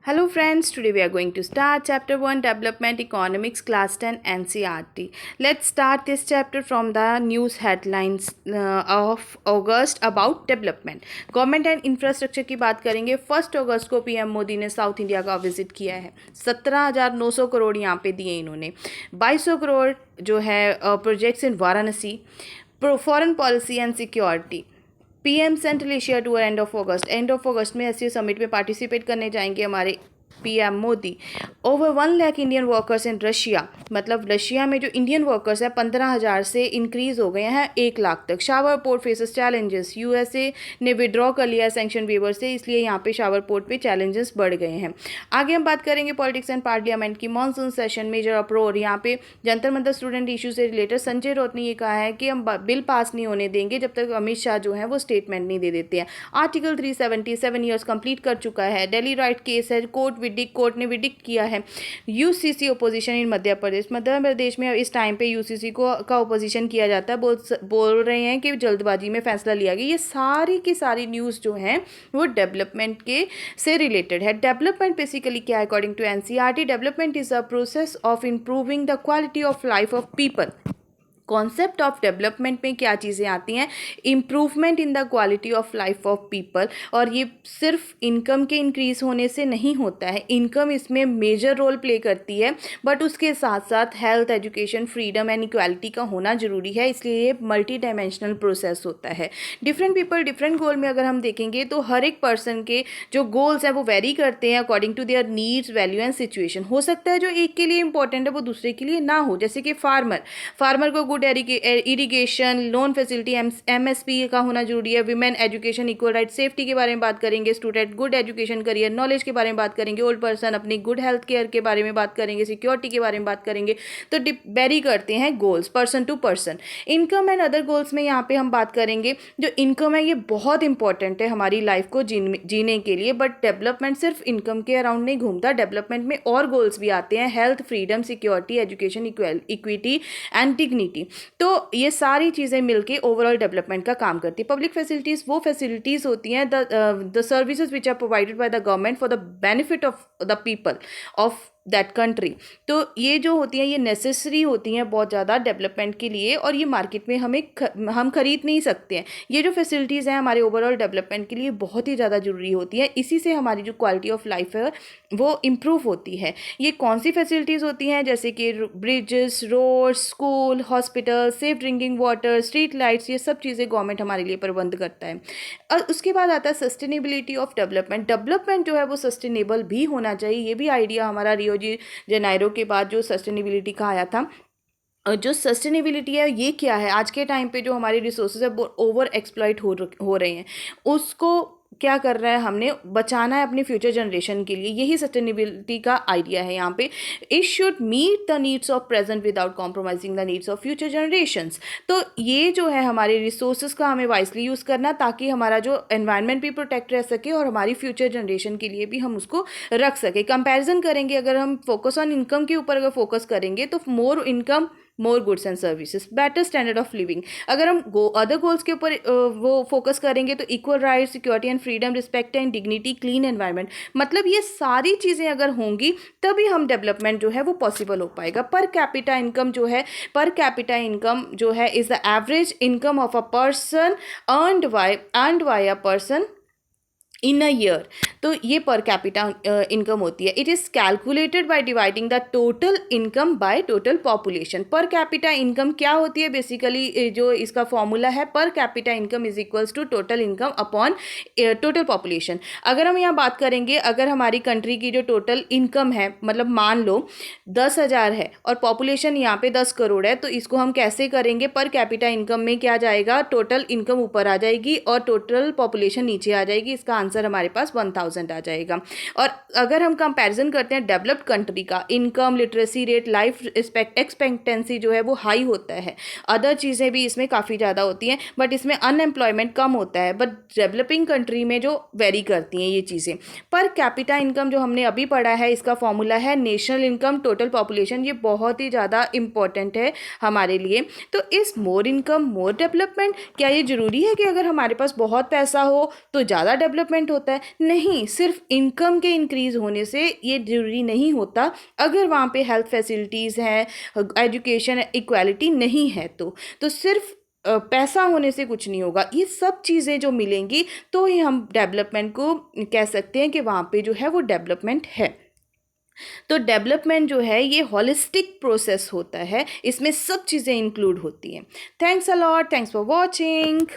Hello friends, today we are going to start chapter 1 Development Economics class 10 NCERT. Let's start this chapter from the news headlines of August about development. Government and infrastructure की बात करेंगे। 1 अगस्त को PM Modi ने south India का visit किया है। 17,900 करोड़ यहाँ पे दिए इन्होंने। 2200 करोड़ जो है projects in Varanasi, foreign policy and security. PM central Asia tour end of अगस्त में एससीओ समिट में पार्टिसिपेट करने जाएंगे हमारे PM Modi. Over 1 lakh Indian workers in Russia, मतलब रशिया में जो इंडियन वर्कर्स है 15,000 से इंक्रीज हो गए हैं 1 लाख तक। Shower port faces challenges, USA ने विड्रॉ कर लिया सैंक्शन वेवर से, इसलिए यहाँ पे शावर पोर्ट पे चैलेंजेस बढ़ गए हैं। आगे हम बात करेंगे पॉलिटिक्स एंड पार्लियामेंट की। मानसून सेशन मेजर अप्रोर, यहाँ पे जंतर मंतर स्टूडेंट इशू से रिलेटेड संजय राउत ने ये कहा है कि हम बिल पास नहीं होने देंगे जब तक अमित शाह जो है वो स्टेटमेंट नहीं दे देते हैं। आर्टिकल 377 ईयर्स कंप्लीट कर चुका है। दिल्ली राइट केस है, कोर्ट ने विडिक्ट किया है। यूसीसी ओपोजिशन इन मध्य प्रदेश में इस टाइम पे यूसीसी का ओपोजिशन किया जाता है। बोल रहे हैं कि जल्दबाजी में फैसला लिया गया। ये सारी की सारी न्यूज़ जो है वो डेवलपमेंट के से रिलेटेड है। डेवलपमेंट बेसिकली क्या है according to NCERT? Development is a process of improving the quality of life of people. Concept of development में क्या चीज़ें आती हैं? Improvement in the quality of life of people. और ये सिर्फ इनकम के इंक्रीज होने से नहीं होता है। इनकम इसमें मेजर रोल प्ले करती है, बट उसके साथ साथ health, education, freedom and equality का होना जरूरी है। इसलिए ये मल्टी डायमेंशनल प्रोसेस होता है। डिफरेंट पीपल डिफरेंट गोल में अगर हम देखेंगे तो हर एक पर्सन के जो गोल्स हैं वो वेरी करते हैं according to their needs, value and situation. हो सकता है जो एक के लिए इंपॉर्टेंट है वो दूसरे के लिए ना हो। जैसे कि फार्मर को इरिगेशन, लोन फैसिलिटी, एमएसपी का होना जरूरी है। Women education, equal right, safety के बारे में बात करेंगे। Student good education, career knowledge के बारे में बात करेंगे। ओल्ड पर्सन अपनी गुड हेल्थ केयर के बारे में बात करेंगे। सिक्योरिटी के बारे में बात करेंगे। तो वेरी करते हैं goals person to person. Income and other goals में यहाँ पे हम बात करेंगे। जो इनकम है ये बहुत इंपॉर्टेंट है हमारी लाइफ को जीने के लिए, बट डेवलपमेंट सिर्फ इनकम के अराउंड नहीं घूमता। डेवलपमेंट में और गोल्स भी आते हैं, health, freedom, security, education, equity and dignity. तो ये सारी चीज़ें मिलके ओवरऑल डेवलपमेंट का काम करती है। पब्लिक फैसिलिटीज़ वो फैसिलिटीज़ होती हैं, the services which are provided by the government for the benefit of the people of that country. तो ये जो होती हैं ये नेसेसरी होती हैं बहुत ज़्यादा डेवलपमेंट के लिए, और ये मार्केट में हम खरीद नहीं सकते हैं। ये जो फैसिलिटीज़ हैं हमारे ओवरऑल डेवलपमेंट के लिए बहुत ही ज़्यादा ज़रूरी होती हैं। इसी से हमारी जो क्वालिटी ऑफ लाइफ है वो इम्प्रूव होती है। ये कौन सी फैसिलिटीज़ होती हैं? जैसे कि bridges, roads, school, hospital, safe drinking water, street lights, ये सब चीज़ें गवर्नमेंट हमारे लिए प्रबंध करता है। और उसके बाद आता है सस्टेनेबिलिटी ऑफ डेवलपमेंट। डेवलपमेंट जो है वो सस्टेनेबल भी होना चाहिए। ये भी आइडिया हमारा रियो जी जेनाइरो के बाद जो सस्टेनेबिलिटी का आया था। जो सस्टेनेबिलिटी है ये क्या है? आज के टाइम पे जो हमारे रिसोर्सेज है वो ओवर एक्सप्लॉइट हो रहे हैं, उसको क्या कर रहा है हमने बचाना है अपने फ्यूचर जनरेशन के लिए। यही सस्टेनेबिलिटी का आइडिया है यहाँ पे। It should meet the needs of present without compromising the needs of future generations. तो ये जो है हमारे रिसोर्सेज का हमें वाइसली यूज़ करना, ताकि हमारा जो एनवायरनमेंट भी प्रोटेक्ट रह सके और हमारी फ्यूचर जनरेशन के लिए भी हम उसको रख सके। कंपैरिजन करेंगे, अगर हम फोकस ऑन इनकम के ऊपर अगर फोकस करेंगे तो more income, more goods and services, better standard of living. अगर हम अदर गोल्स के ऊपर वो फोकस करेंगे तो equal right, security and freedom, respect and dignity, clean environment. मतलब ये सारी चीज़ें अगर होंगी तभी हम डेवलपमेंट जो है वो पॉसिबल हो पाएगा। पर कैपिटा इनकम जो है is the average income of a person earned by a person in a year. तो ये पर कैपिटा इनकम होती है। It is calculated by dividing the total income by total population. Per capita income क्या होती है? Basically जो इसका formula है, per capita income is equals to total income upon total population. अगर हम यहाँ बात करेंगे, अगर हमारी कंट्री की जो टोटल इनकम है, मतलब मान लो 10,000 है और पॉपुलेशन यहाँ पे 10 करोड़ है, तो इसको हम कैसे करेंगे? पर कैपिटा इनकम में क्या जाएगा? टोटल इनकम ऊपर आ जाएगी और टोटल पॉपुलेशन नीचे आ जाएगी। इसका आंसर हमारे पास 1000 आ जाएगा। और अगर हम कंपैरिजन करते हैं डेवलप्ड कंट्री का, income, literacy rate, life expectancy जो है वो हाई होता है। अदर चीज़ें भी इसमें काफ़ी ज़्यादा होती हैं, बट इसमें अनएम्प्लॉयमेंट कम होता है। बट डेवलपिंग कंट्री में जो वेरी करती हैं ये चीज़ें। पर कैपिटा इनकम जो हमने अभी पढ़ा है, इसका फॉर्मूला है नेशनल इनकम टोटल पॉपुलेशन। ये बहुत ही ज़्यादा इंपॉर्टेंट है हमारे लिए। तो इस मोर इनकम मोर डेवलपमेंट, क्या ये ज़रूरी है कि अगर हमारे पास बहुत पैसा हो तो ज़्यादा डेवलपमेंट डेवलपमेंट होता है? नहीं, सिर्फ इनकम के इंक्रीज़ होने से ये ज़रूरी नहीं होता। अगर वहाँ पे हेल्थ फैसिलिटीज़ हैं, एजुकेशन इक्वालिटी नहीं है तो सिर्फ पैसा होने से कुछ नहीं होगा। ये सब चीज़ें जो मिलेंगी तो ही हम डेवलपमेंट को कह सकते हैं कि वहाँ पे जो है वो डेवलपमेंट है। तो डेवलपमेंट जो है ये होलिस्टिक प्रोसेस होता है, इसमें सब चीज़ें इंक्लूड होती हैं। Thanks a lot, thanks for watching.